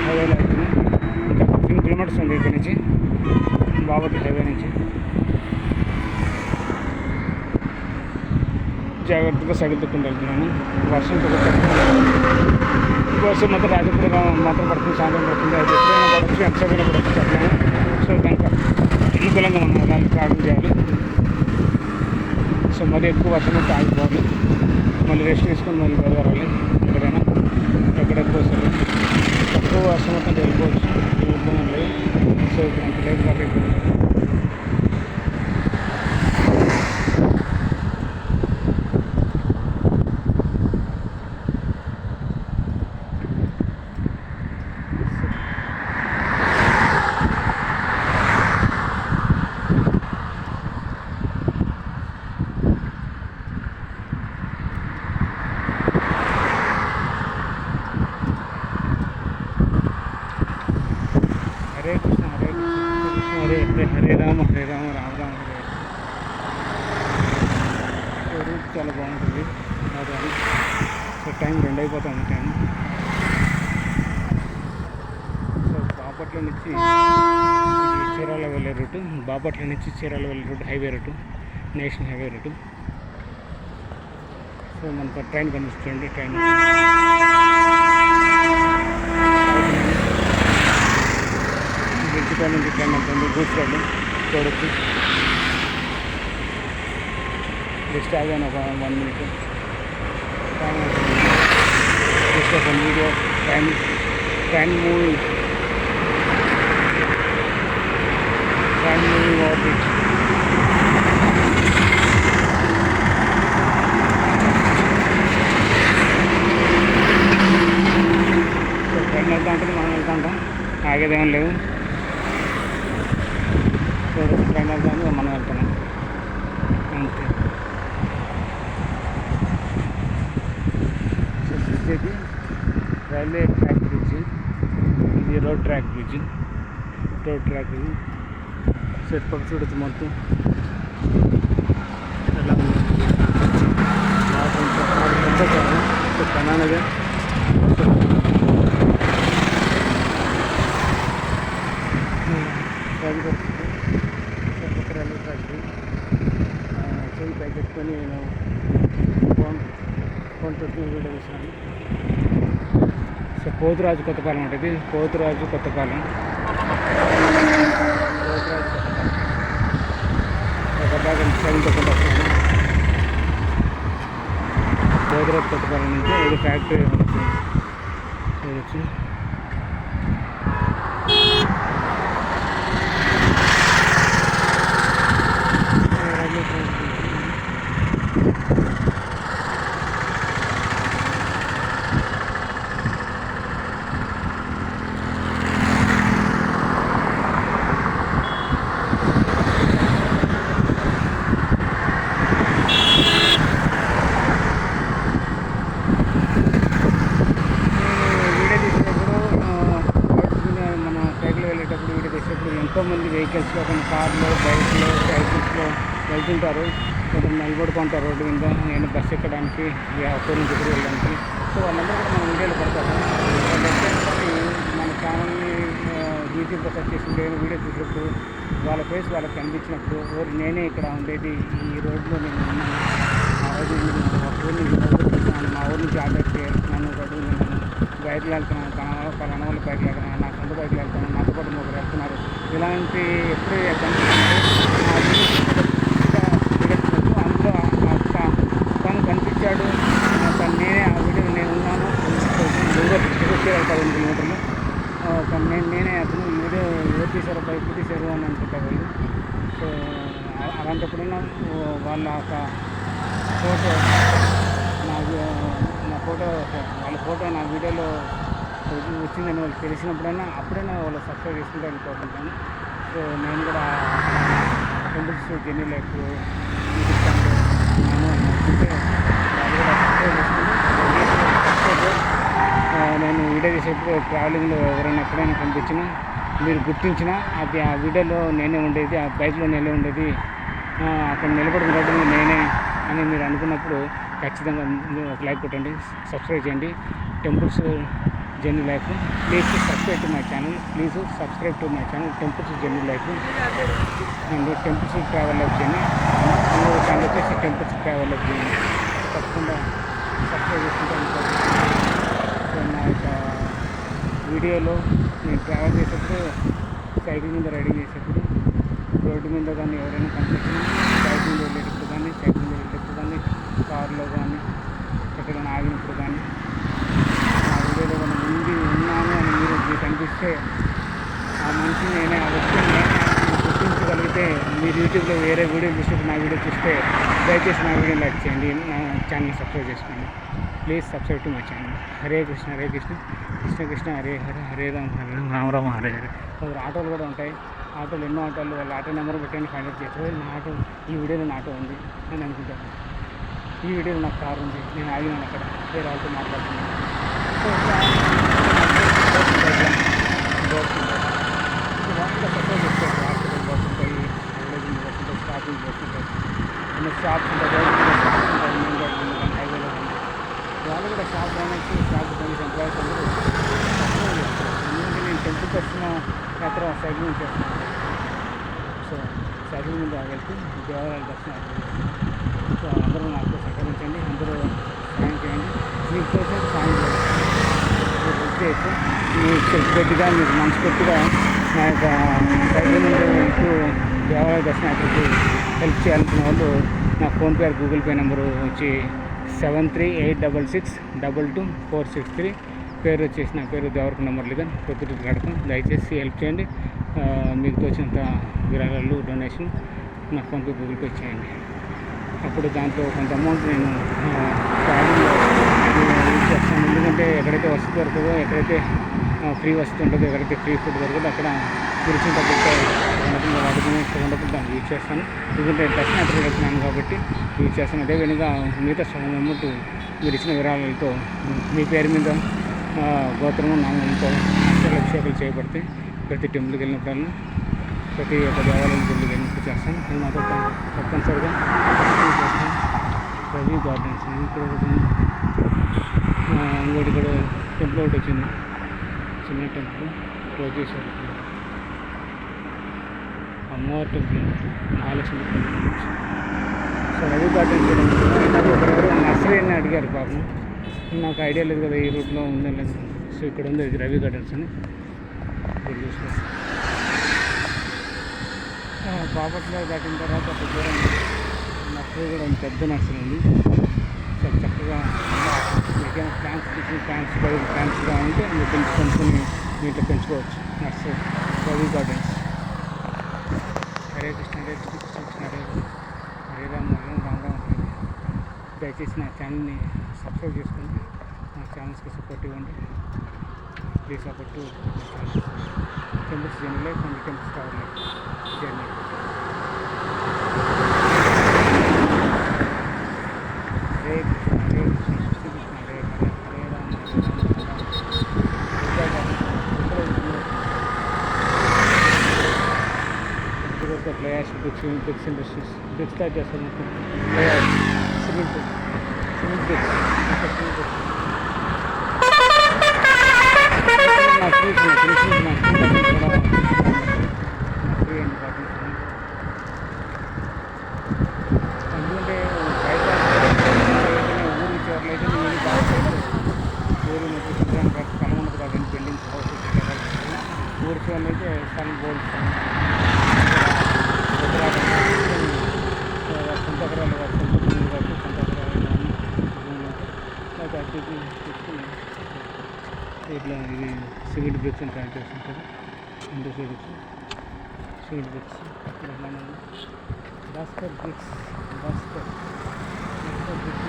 హైవేలో అవుతుంది. ఇంకా 15 కిలోమీటర్స్ ఉంది ఇక్కడ నుంచి, బాపట్ల హైవే నుంచి. జాగ్రత్తగా సైకిల్ తొక్కుని వెళ్తున్నాను. వర్షం మాత్రం రాజపూడిగా మాత్రం పడుతుంది, సాయంత్రం పడుతుంది. అది ఎప్పుడైనా పడవచ్చు, ఎంతసేపైనా పడవచ్చు అట్లా. సో దానికి అనుకూలంగా మనం దాన్ని ప్రారంభం చేయాలి. సో మరీ ఎక్కువ వర్షం అయితే ఆగిపోవాలి, మళ్ళీ రెస్ట్ తీసుకొని మళ్ళీ వెళ్ళాలి. ఎక్కడెక్కడ వస్తుంది తక్కువ వర్షం మొత్తం వెళ్ళిపోవచ్చు, ఇబ్బంది లేదు. సో ఇప్పుడు అంత లేదు కాబట్టి హరే కృష్ణ హరే కృష్ణ కృష్ణ హరే హరే, హరే రామ హరే రామ రామ రామ హరే. రూట్ చాలా బాగుంటుంది. సో టైం 2 అయిపోతుంది టైం. సో బాపట్ల నుంచి చీరాల వెళ్ళే రూటు, బాపట్ల నుంచి చీరాల వెళ్ళే route highway route, national highway route. So మనకు ట్రైన్ కనిపిస్తుంది. ట్రైన్ బ్రిడ్జ్ నుంచి ట్రైన్ వెళ్తుంది, గూడ్స్ రైలు చూడొచ్చు. జస్ట్ ఆగాను ఒక 1 minute. జస్ట్ ఒక video train moving over bridge. So train వెళ్తా ఉంటుంది, మనం వెళ్తా ఉంటాం, ఆగేదేం లేదు. సో ట్రైన్ వెళ్తా ఉంటుంది, మనం వెళ్తున్నాం అంతే. సో బ్రిడ్జ్ ఇది రైల్వే ట్రాక్ బ్రిడ్జ్, ఇది road track bridge. Road track ఇది. సో పక్క చూడొచ్చు మొత్తం ఎలా ఉంది. సో కర్ణాటక రైల్వే ట్రాక్ చెయ్యి పైకెట్టుకొని నేను ఫోన్ తొట్టి వీడియో తీసాను. సో పోతురాజు కొత్తపాలెం అంటే ఇది పోతురాజు కొత్తపాలెం. సైన్ తొక్కుంటూ వస్తుంది. పోతురాజు కొత్తపాలెం నుంచి ఇది ఫ్యాక్టరీ వచ్చి ఎంతోమంది వెహికల్స్లో, కొన్ని కార్లో, బైక్లో, సైకిల్స్లో వెళ్తుంటారు. కొంచెం నిలబడుకుంటారు రోడ్డు మీద, నేను బస్సు ఎక్కడానికి, అక్కడి నుంచి ఎదురు వెళ్ళడానికి. సో వాళ్ళందరూ కూడా మన వీడియోలో పడతారు. మన ఛానల్ని యూట్యూబ్లో సెర్చ్ చేసి వీడియో చూసినప్పుడు వాళ్ళ ఫేస్ వాళ్ళకి కనిపించినప్పుడు నేనే ఇక్కడ ఉండేది, ఈ రోడ్లో నేను ఉన్నాను, ఆ రోజు ఊరిని చూసాను, మా ఊరి నుంచి ఆర్డర్ చేస్తున్నాను, రోడ్డు మీద బైక్లు వెళ్తున్నాను, పలానా వాళ్ళు బైక్లు వెళ్తున్నాను, నా సొంత బైక్లు వెళ్తాను, నాతో పాటు ముగ్గురు వెళ్తున్నారు. ఇలాంటి ఎప్పుడు అందులో తను కనిపించాడు, తను నేనే ఆ వీడియో నేను ఉన్నాను. 10 కిలోమీటర్లు నేనే అతను ఈ వీడియో ఎవరు తీశారో, బైక్ తీశారు అని అనుకుంటారు వాళ్ళు. సో అలాంటప్పుడైనా వాళ్ళ ఒక ఫోటో నా ఫోటో వాళ్ళ ఫోటో నా వీడియోలో వచ్చిందని వాళ్ళు తెలిసినప్పుడైనా అప్పుడైనా వాళ్ళు సబ్స్క్రైబ్ చేసుకుంటే వెళ్ళిపోతుంటాను. సో నేను కూడా temples journey life YouTube channel నచ్చుతే వాళ్ళు కూడా సబ్స్క్రైబ్ చేసుకుంటే నేను వీడియో చేసేప్పుడు ట్రావెలింగ్లో ఎవరైనా ఎక్కడైనా కనిపించినా మీరు గుర్తించినా అది ఆ వీడియోలో నేనే ఉండేది, ఆ బైక్లో నేనే ఉండేది, అక్కడ నిలబడుకున్నట్టు నేనే అని మీరు అనుకున్నప్పుడు ఖచ్చితంగా ఒక లైక్ కొట్టండి, సబ్స్క్రైబ్ చేయండి. Temples journey life. Please subscribe to my channel. Please subscribe to my channel temples journey life and temples travel life journey. ఇంకో ఛానల్ వచ్చేసి టెంపుల్స్ ట్రావెల్ లైఫ్ జర్నీ. తప్పకుండా సబ్స్క్రైబ్ చేసుకుంటాను. సో నా యొక్క వీడియోలో నేను ట్రావెల్ చేసేటప్పుడు, సైకిల్ మీద రైడింగ్ చేసేటప్పుడు, రోడ్డు మీద కానీ ఎవరైనా కనిపించినా, బైక్ మీద వెళ్ళేటప్పుడు కానీ, సైకిల్ మీద వెళ్ళేటప్పుడు కానీ, కారులో కానీ, ఎక్కడైనా ఆగినప్పుడు కానీ, ఆ వీడియోలో కానీ ఉన్నాను అని మీరు కనిపిస్తే ఆ మనిషి నేనే, ఆ వ్యక్తి నేనే గుర్తించగలిగితే మీరు యూట్యూబ్లో వేరే వీడియో చూస్తే నా వీడియో చూస్తే దయచేసి నా వీడియో లైక్ చేయండి, నా ఛానల్ సబ్స్క్రైబ్ చేసుకోండి. Please subscribe to my channel. Hare Krishna Hare Krishna Krishna Krishna Hare Hare Hare Rama Hare Rama Rama Rama Hare Hare. ఆటోలు కూడా ఉంటాయి. ఆటోలు ఎన్నో ఆటోలు, వాళ్ళ ఆటో నెంబర్ పెట్టండి, ఫైండ్ అవుట్ చేస్తారు. నా ఆటో ఈ వీడియోలో నా ఆటో ఉంది అని అనుకుంటాను. ఈ వీడియోలో నాకు కారు ఉంది, నేను ఆగినాను అక్కడ, వేరే వాళ్ళతో మాట్లాడుతున్నాను. సో ఇట్లా సపోర్ట్ చేస్తారు. హాస్పిటల్ బస్ ఉంటాయి, కాలేజీ బస్ ఉంటాయి, షాపింగ్ బస్ ఉంటాయి, షాప్స్ ఉంటాయి, షాప్స్ ఉంటాయి, మెయిన్ రోడ్ కానీ హైవేలో కానీ వాళ్ళు కూడా shop owners, shop owners employees అందరూ సపోర్ట్ చేస్తారు. ఎందుకంటే నేను టెంపుల్ దర్శనం యాత్ర సైకిల్ మీద చేస్తున్నాను. సో సైకిల్ మీద వెళ్తూ దేవాలయాల దర్శనం చేస్తాను. సో అందరూ నాకు సహకరించండి, అందరూ సాయం చేయండి. మీకు తోచిన సాయం చేయండి. మీకు గట్టిగా మీకు మనస్ఫూర్తిగా నా యొక్క సైకిల్ మీద వెళ్తూ దేవాలయ దర్శన యాత్రకి హెల్ప్ చేయాలనుకున్న వాళ్ళు నా PhonePe are Google pay number వచ్చి 7386222463. పేరు వచ్చేసి నా పేరు దేవరకొండ మురళీధర్, ప్రొద్దుటూరు కడప. దయచేసి హెల్ప్ చేయండి. మీకు తోచినంత విరాళాలు, డొనేషన్ నా ఫోన్పే గూగుల్ పే చేయండి. అప్పుడు దాంట్లో కొంత అమౌంట్ నేను ట్రావెలింగ్లో యూజ్ చేస్తాను. ఎందుకంటే ఎక్కడైతే వసతి దొరకదో, ఎక్కడైతే ఫ్రీ వసతి ఉంటుందో, ఎక్కడైతే ఫ్రీ ఫుడ్ దొరకదో అక్కడ గురించిన వాడుకునే ఉండకుండా దాన్ని యూజ్ చేస్తాను. ఎందుకంటే దర్శనాత్ర వెళ్తున్నాను కాబట్టి యూజ్ చేస్తాను. అదే విధంగా మిగతా సగం అమౌంట్ మీరు ఇచ్చిన విరాళాలతో మీ పేరు మీద గోత్రము నామంతో అభిషేకాలు చేయబడితే ప్రతి టెంపుల్కి వెళ్ళినప్పుడల్లా, ప్రతి ఒక్క దేవాలయం టెంపుల్కి వెళ్ళినప్పుడు చేస్తాను. నేను మాతో తప్పనిసరిగా చేస్తాను. రవి గార్డెన్స్ ఇక్కడ ఇంకోటి కూడా టెంపుల్ ఒకటి వచ్చింది, చిన్న టెంపుల్ క్లోజ్ చేశారు. అమ్మవారి temple, Mahalakshmi temple. So Ravi gardens నాకు ఒకరెవరో నర్సరీ అని అడిగారు పాపం. నాకు ఐడియా లేదు కదా ఈ రూట్లో ఉందని లేదు. సో ఇక్కడ ఉంది ఇది రవి గార్డెన్స్ అని చూసుకోవచ్చు. బాపట్ల దాటిన తర్వాత ఒక దూరం నర్సరీ కూడా ఉంది, పెద్ద నర్సరీ ఉంది. చాలా చక్కగా మీకైనా ప్లాంట్స్, కిచెన్ ప్లాంట్స్, బయట ప్లాంట్స్ కావాలంటే మీరు కొనుక్కొని మీట్లో పెంచుకోవచ్చు. Nursery Ravi gardens. హరే కృష్ణ హరే కృష్ణ కృష్ణ హరే హరే రామ హరే రామ రామ హరే. దయచేసి నా ఛానల్ని సబ్స్క్రైబ్ చేసుకోండి, నా ఛానల్స్కి సపోర్ట్ ఇవ్వండి. Please support to channel temples journey life and temples travel life journey. Hare Krishna Hare Krishna Krishna Krishna Hare Hare Hare Rama Hare Rama players bricks industries bricks తయారు చేస్తారు. ప్లేయర్స్ సిమెంట్ బ్రిక్స్ ఎందుకంటే బయట ఊరి చివరిలో అయితే నేను బాగా ఊరు చూపించడానికి స్థలం ఉండదు కాబట్టి బిల్డింగ్స్ హౌసెస్ ఊరి చివరిలో అయితే స్థలం బోల్డ్ సొంత ఎకరాలు కాదు, సొంత భూములు కాదు, సొంత ఎకరాలు తీసుకుని ఇట్లా ఇది సిమెంట్ బ్రిక్స్ అని తయారు చేస్తుంటారు. Industry bricks, cement bricks, Bhaskar bricks, Bhaskar bricks